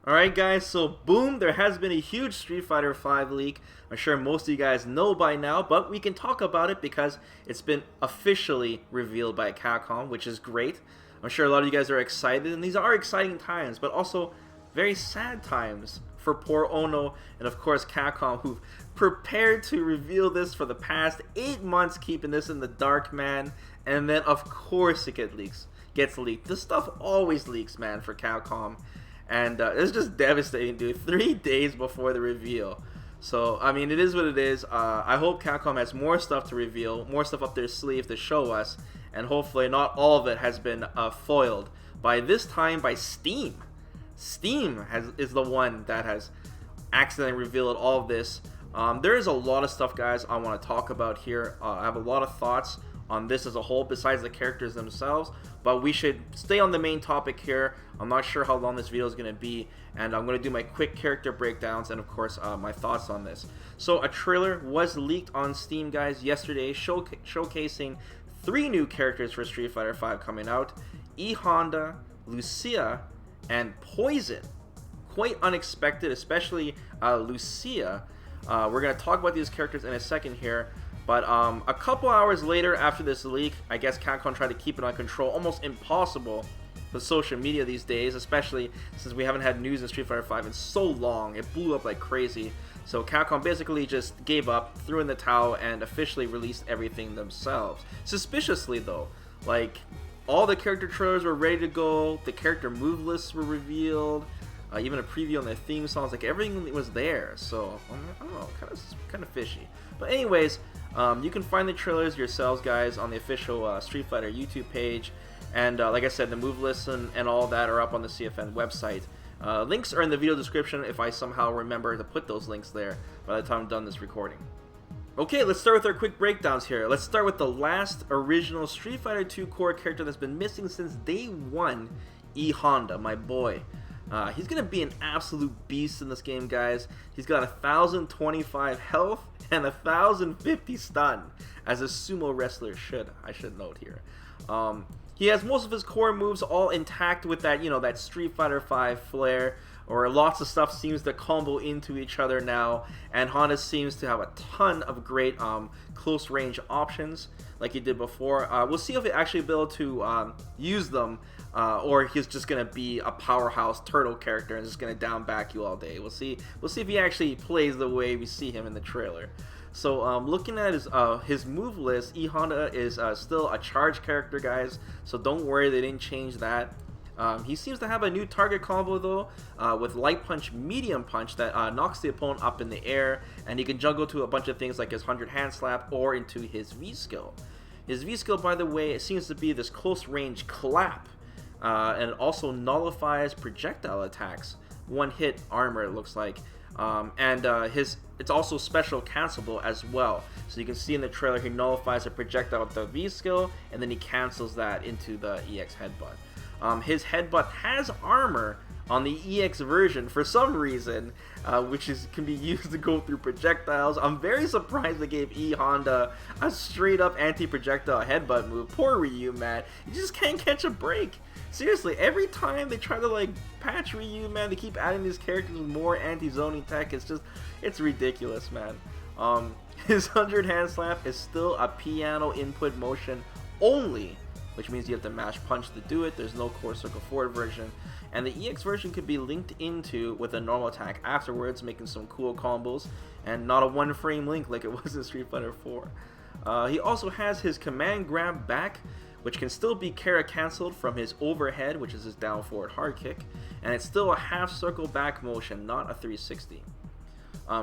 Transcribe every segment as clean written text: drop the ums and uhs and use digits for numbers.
Alright guys, so boom, there has been a huge Street Fighter 5 leak. I'm sure most of you guys know by now, but we can talk about it because it's been officially revealed by Capcom, which is great. I'm sure a lot of you guys are excited, and these are exciting times, but also very sad times for poor Ono and of course Capcom, who've prepared to reveal this for the past 8 months, keeping this in the dark, man, and then of course it gets leaked. This stuff always leaks, man, for Capcom. And it's just devastating, dude. 3 days before the reveal. So, I mean, it is what it is. I hope Capcom has more stuff to reveal, more stuff up their sleeve to show us, and hopefully not all of it has been foiled by this time by Steam. Steam is the one that has accidentally revealed all of this. There is a lot of stuff, guys, I want to talk about here. I have a lot of thoughts on this as a whole besides the characters themselves, but we should stay on the main topic here. I'm not sure how long this video is going to be, and I'm going to do my quick character breakdowns and of course my thoughts on this. So a trailer was leaked on Steam, guys, yesterday, showcasing 3 new characters for Street Fighter 5 coming out: E.Honda, Lucia, and Poison. Quite unexpected, especially Lucia. We're going to talk about these characters in a second here. But a couple hours later after this leak, I guess Capcom tried to keep it on control. Almost impossible with social media these days, especially since we haven't had news in Street Fighter 5 in so long. It blew up like crazy. So Capcom basically just gave up, threw in the towel, and officially released everything themselves. Suspiciously though, like all the character trailers were ready to go, the character move lists were revealed, even a preview on their theme songs, like everything was there. So I don't know, kind of fishy. But anyways, you can find the trailers yourselves, guys, on the official Street Fighter YouTube page, and like I said, the move lists and all that are up on the CFN website. Links are in the video description if I somehow remember to put those links there by the time I'm done this recording. Okay, let's start with our quick breakdowns here. Let's start with the last original Street Fighter 2 core character that's been missing since day one, E.Honda, my boy. He's going to be an absolute beast in this game, guys. He's got 1,025 health and 1,050 stun, as a sumo wrestler should, I should note here. He has most of his core moves all intact with that, that Street Fighter 5 flair, or lots of stuff seems to combo into each other now, and Honda seems to have a ton of great close range options like he did before. We'll see if he actually be able to use them, or he's just gonna be a powerhouse turtle character and just gonna down back you all day. We'll see if he actually plays the way we see him in the trailer. So looking at his move list, E.Honda is still a charge character, guys, so don't worry, they didn't change that. He seems to have a new target combo though, with light punch, medium punch, that knocks the opponent up in the air, and he can juggle to a bunch of things like his 100 hand slap or into his V skill. His V skill, by the way, it seems to be this close range clap, and it also nullifies projectile attacks, 1 hit armor it looks like, and it's also special cancelable as well. So you can see in the trailer he nullifies a projectile with the V skill, and then he cancels that into the EX headbutt. His headbutt has armor on the EX version for some reason, which can be used to go through projectiles. I'm very surprised they gave E.Honda a straight up anti-projectile headbutt move. Poor Ryu, man. You just can't catch a break. Seriously, every time they try to patch Ryu, man, they keep adding these characters with more anti-zoning tech. It's ridiculous, man. His 100 hand slap is still a piano input motion only, which means you have to mash punch to do it. There's no core circle forward version, and the EX version could be linked into with a normal attack afterwards, making some cool combos, and not a 1-frame link like it was in Street Fighter 4. He also has his command grab back, which can still be Kara cancelled from his overhead, which is his down forward hard kick, and it's still a half circle back motion, not a 360.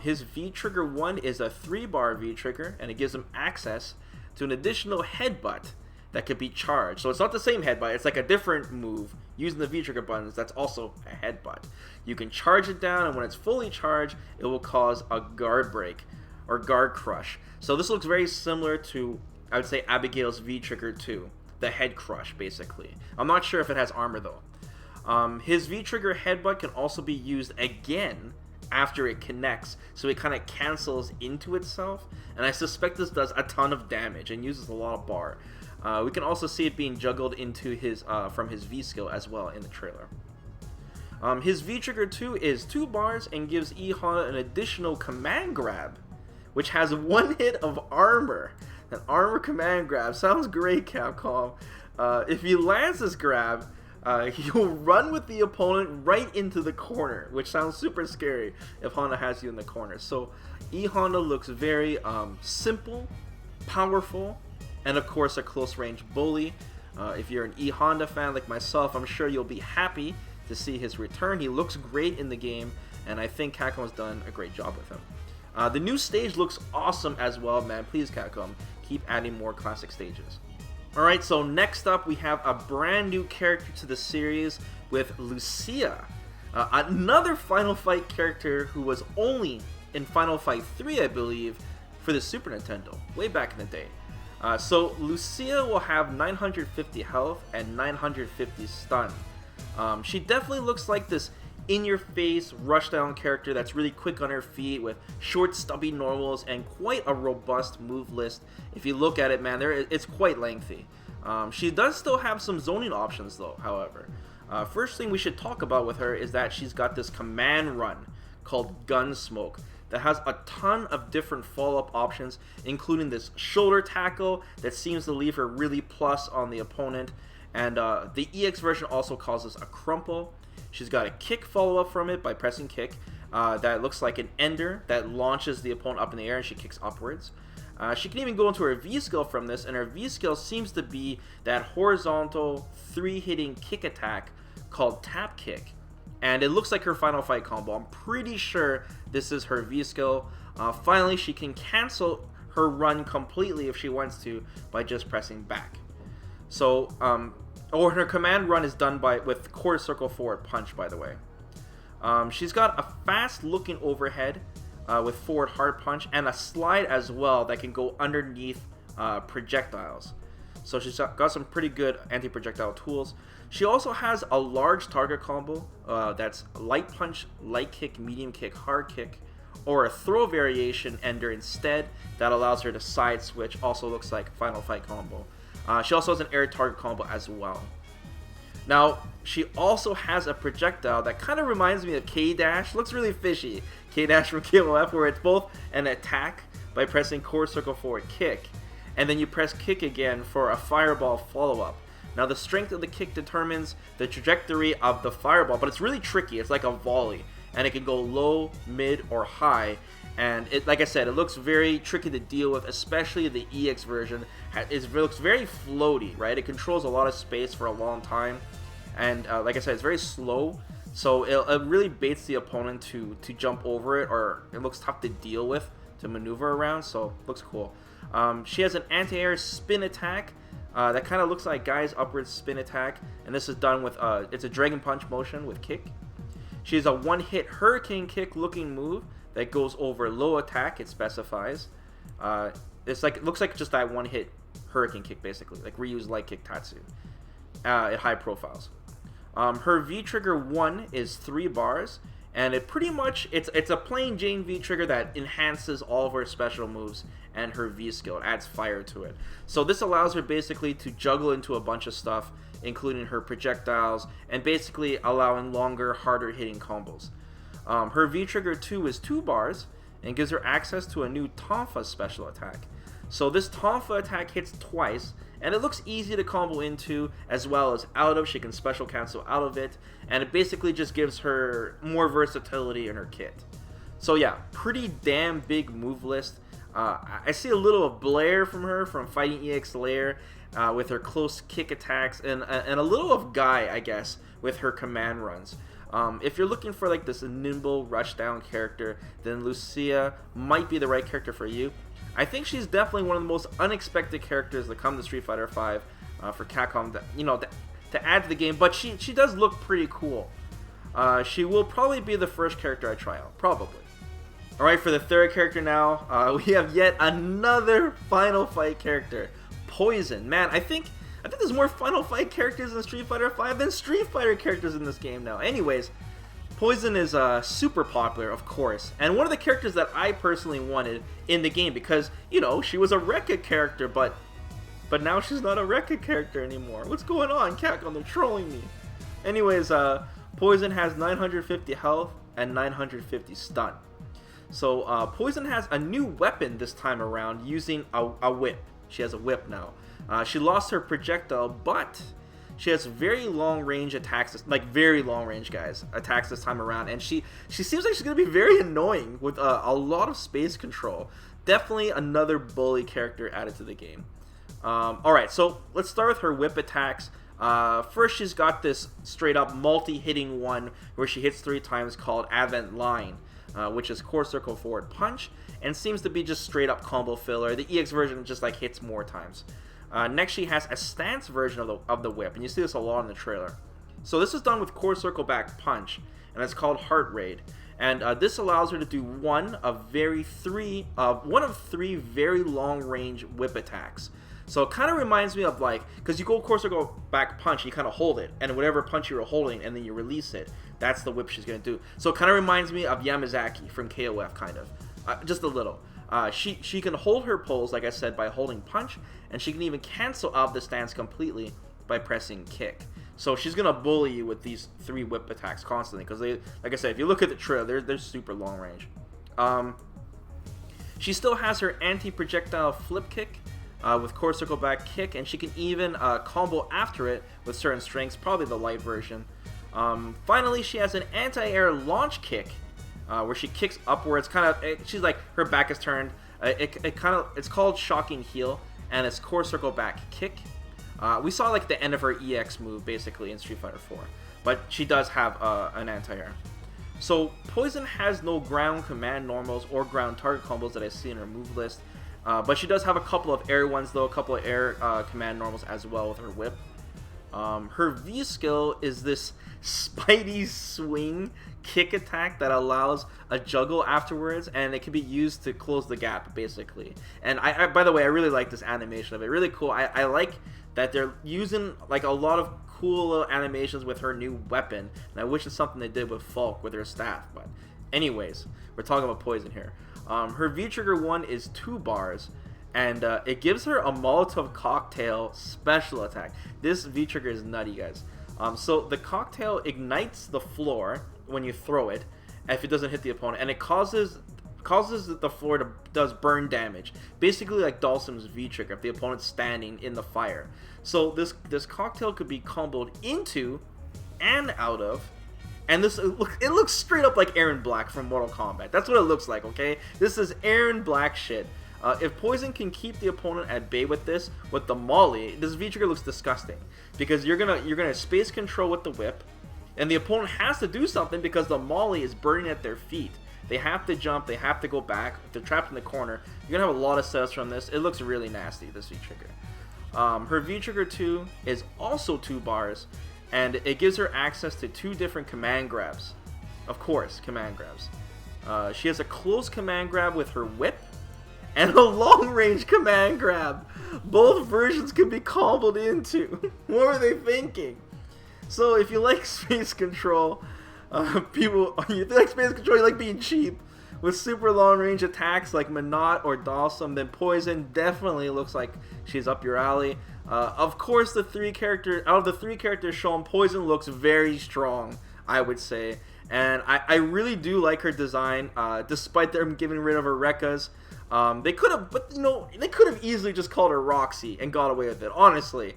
His V trigger 1 is a 3-bar V trigger, and it gives him access to an additional headbutt that could be charged. So it's not the same headbutt, it's like a different move using the V trigger buttons that's also a headbutt. You can charge it down, and when it's fully charged, it will cause a guard break or guard crush. So this looks very similar to, I would say, Abigail's V trigger 2, the head crush basically. I'm not sure if it has armor though. His V trigger headbutt can also be used again after it connects, so it kind of cancels into itself, and I suspect this does a ton of damage and uses a lot of bar. We can also see it being juggled into his from his V skill as well in the trailer. His V-Trigger 2 is 2 bars and gives E.Honda an additional command grab, which has 1 hit of armor. An armor command grab. Sounds great, Capcom. If he lands this grab, you'll run with the opponent right into the corner, which sounds super scary if Honda has you in the corner. So E.Honda looks very simple, powerful, and of course a close-range bully. If you're an E.Honda fan like myself, I'm sure you'll be happy to see his return. He looks great in the game, and I think Capcom has done a great job with him. The new stage looks awesome as well, man. Please, Capcom, keep adding more classic stages. Alright, so next up we have a brand new character to the series with Lucia. Another Final Fight character who was only in Final Fight 3, I believe, for the Super Nintendo, way back in the day. So Lucia will have 950 health and 950 stun. She definitely looks like this in-your-face rushdown character that's really quick on her feet with short stubby normals and quite a robust move list. If you look at it, man, it's quite lengthy. She does still have some zoning options though, however. First thing we should talk about with her is that she's got this command run called Gunsmoke that has a ton of different follow-up options, including this shoulder tackle that seems to leave her really plus on the opponent, and the EX version also causes a crumple. She's got a kick follow-up from it by pressing kick that looks like an ender that launches the opponent up in the air and she kicks upwards. She can even go into her V-skill from this, and her V-skill seems to be that horizontal 3-hitting kick attack called tap kick. And it looks like her Final Fight combo. I'm pretty sure this is her V-skill. Finally, she can cancel her run completely if she wants to by just pressing back. So, or her command run is done with quarter circle forward punch, by the way. She's got a fast looking overhead with forward hard punch and a slide as well that can go underneath projectiles. So she's got some pretty good anti-projectile tools. She also has a large target combo that's light punch, light kick, medium kick, hard kick, or a throw variation ender instead that allows her to side switch. Also looks like Final Fight combo. She also has an air target combo as well. Now, she also has a projectile that kind of reminds me of K-Dash. Looks really fishy. K-Dash from KOF, where it's both an attack by pressing quarter circle forward kick, and then you press kick again for a fireball follow-up. Now, the strength of the kick determines the trajectory of the fireball, but it's really tricky. It's like a volley, and it can go low, mid, or high. And it, like I said, it looks very tricky to deal with, especially the EX version. It looks very floaty, right? It controls a lot of space for a long time. And like I said, it's very slow. So it really baits the opponent to jump over it, or it looks tough to deal with, to maneuver around. So it looks cool. She has an anti-air spin attack that kind of looks like Guy's upward spin attack. And this is done with, it's a dragon punch motion with kick. She has a one-hit hurricane kick looking move that goes over low attack, it specifies. It's like, it looks like just that one hit hurricane kick basically, like reuse light kick tatsu at high profiles. Her V-trigger 1 is 3 bars, and it pretty much, it's a plain Jane V-trigger that enhances all of her special moves and her V-skill. It adds fire to it. So this allows her basically to juggle into a bunch of stuff, including her projectiles, and basically allowing longer, harder hitting combos. Her V-Trigger 2 is 2 bars and gives her access to a new Tonfa special attack. So this Tonfa attack hits twice, and it looks easy to combo into as well as out of. She can special cancel out of it, and it basically just gives her more versatility in her kit. So yeah, pretty damn big move list. I see a little of Blair from her from Fighting EX Lair with her close kick attacks, and a little of Guy, I guess, with her command runs. If you're looking for like this nimble rushdown character, then Lucia might be the right character for you. I think she's definitely one of the most unexpected characters that come to Street Fighter V for Capcom, to add to the game. But she does look pretty cool. She will probably be the first character I try out, probably. All right, for the third character now, we have yet another Final Fight character, Poison. Man, I think there's more Final Fight characters in Street Fighter V than Street Fighter characters in this game now. Anyways, Poison is super popular, of course, and one of the characters that I personally wanted in the game because, you know, she was a Rekka character, but now she's not a Rekka character anymore. What's going on, Capcom? They're trolling me. Anyways, Poison has 950 health and 950 stun. So Poison has a new weapon this time around using a whip. She has a whip now. She lost her projectile, but she has very long range attacks, like very long range attacks this time around, and she seems like she's gonna be very annoying with a lot of space control. Definitely another bully character added to the game. Alright, so let's start with her whip attacks. First, she's got this straight up multi-hitting one where she hits 3 times called Advent Line, which is core circle forward punch, and seems to be just straight up combo filler. The EX version just like hits more times. Next, she has a stance version of the whip, and you see this a lot in the trailer. So this is done with core circle back punch, and it's called Heart Raid. And this allows her to do one of 3 very long range whip attacks. So it kind of reminds me of like, because you go core circle back punch, you kind of hold it, and whatever punch you were holding, and then you release it. That's the whip she's gonna do. So it kind of reminds me of Yamazaki from KOF, kind of, just a little. She can hold her pulls, like I said, by holding punch, and she can even cancel out the stance completely by pressing kick. So she's gonna bully you with these 3 whip attacks constantly, because they, like I said, if you look at the trailer, they're super long range. She still has her anti-projectile flip kick with core circle back kick, and she can even combo after it with certain strengths, probably the light version. Finally, she has an anti-air launch kick, where she kicks upwards, she's like, her back is turned. It's called Shocking Heel, and it's core circle back kick. We saw like the end of her EX move basically in Street Fighter 4, but she does have an anti-air. So Poison has no ground command normals or ground target combos that I see in her move list, but she does have a couple of air ones though, a couple of air command normals as well with her whip. Her V skill is this Spidey swing kick attack that allows a juggle afterwards, and it can be used to close the gap basically. And I by the way, I really like this animation of it. Really cool. I like that they're using like a lot of cool little animations with her new weapon, and I wish it's something they did with Falk with her staff. But anyways, we're talking about Poison here. Her V trigger 1 is 2 bars, and it gives her a Molotov cocktail special attack. This V trigger is nutty, guys. So the cocktail ignites the floor when you throw it if it doesn't hit the opponent, and it causes the floor to does burn damage, basically like Dalsim's V trigger if the opponent's standing in the fire. So this cocktail could be comboed into and out of, and it looks straight up like Aaron Black from Mortal Kombat. That's what it looks like. Okay, this is Aaron Black shit. If Poison can keep the opponent at bay with this, with the Molly, this V trigger looks disgusting, because you're gonna space control with the whip, and the opponent has to do something because the Molly is burning at their feet. They have to jump, they have to go back. If they're trapped in the corner, you're gonna have a lot of setups from this. It looks really nasty, this V trigger. Her V trigger 2 is also 2 bars, and it gives her access to 2 different command grabs. Of course, command grabs. She has a close command grab with her whip, and a long-range command grab. Both versions can be comboed into. What were they thinking? So if you like space control, you like being cheap with super long-range attacks like Minot or Dalsum, then Poison definitely looks like she's up your alley. Of course, out of the 3 characters shown, Poison looks very strong, I would say. And I really do like her design, despite them getting rid of her Rekkas. They could have easily just called her Roxy and got away with it. Honestly,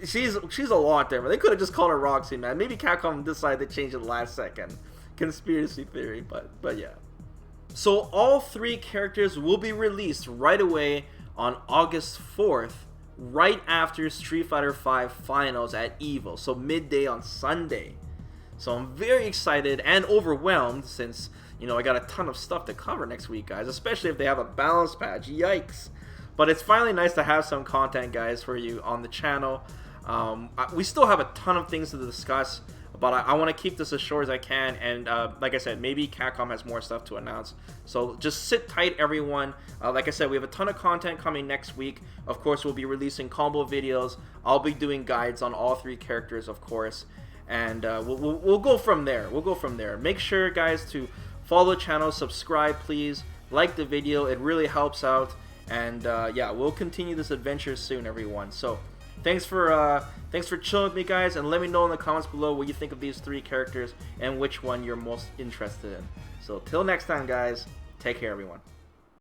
she's a lot different. They could have just called her Roxy, man. Maybe Capcom decided to change it last second. Conspiracy theory, but yeah. So all 3 characters will be released right away on August 4th, right after Street Fighter 5 Finals at EVO. So midday on Sunday. So I'm very excited and overwhelmed since, I got a ton of stuff to cover next week, guys, especially if they have a balance patch. Yikes. But it's finally nice to have some content, guys, for you on the channel. We still have a ton of things to discuss, but I want to keep this as short as I can, and like I said, maybe Capcom has more stuff to announce. So just sit tight, everyone. Like I said, we have a ton of content coming next week. Of course, we'll be releasing combo videos. I'll be doing guides on all 3 characters, of course, and we'll go from there. Make sure, guys, to follow the channel, subscribe, please, like the video. It really helps out, and yeah, we'll continue this adventure soon, everyone. So thanks for chilling with me, guys, and let me know in the comments below what you think of these 3 characters and which one you're most interested in. So till next time, guys, take care, everyone.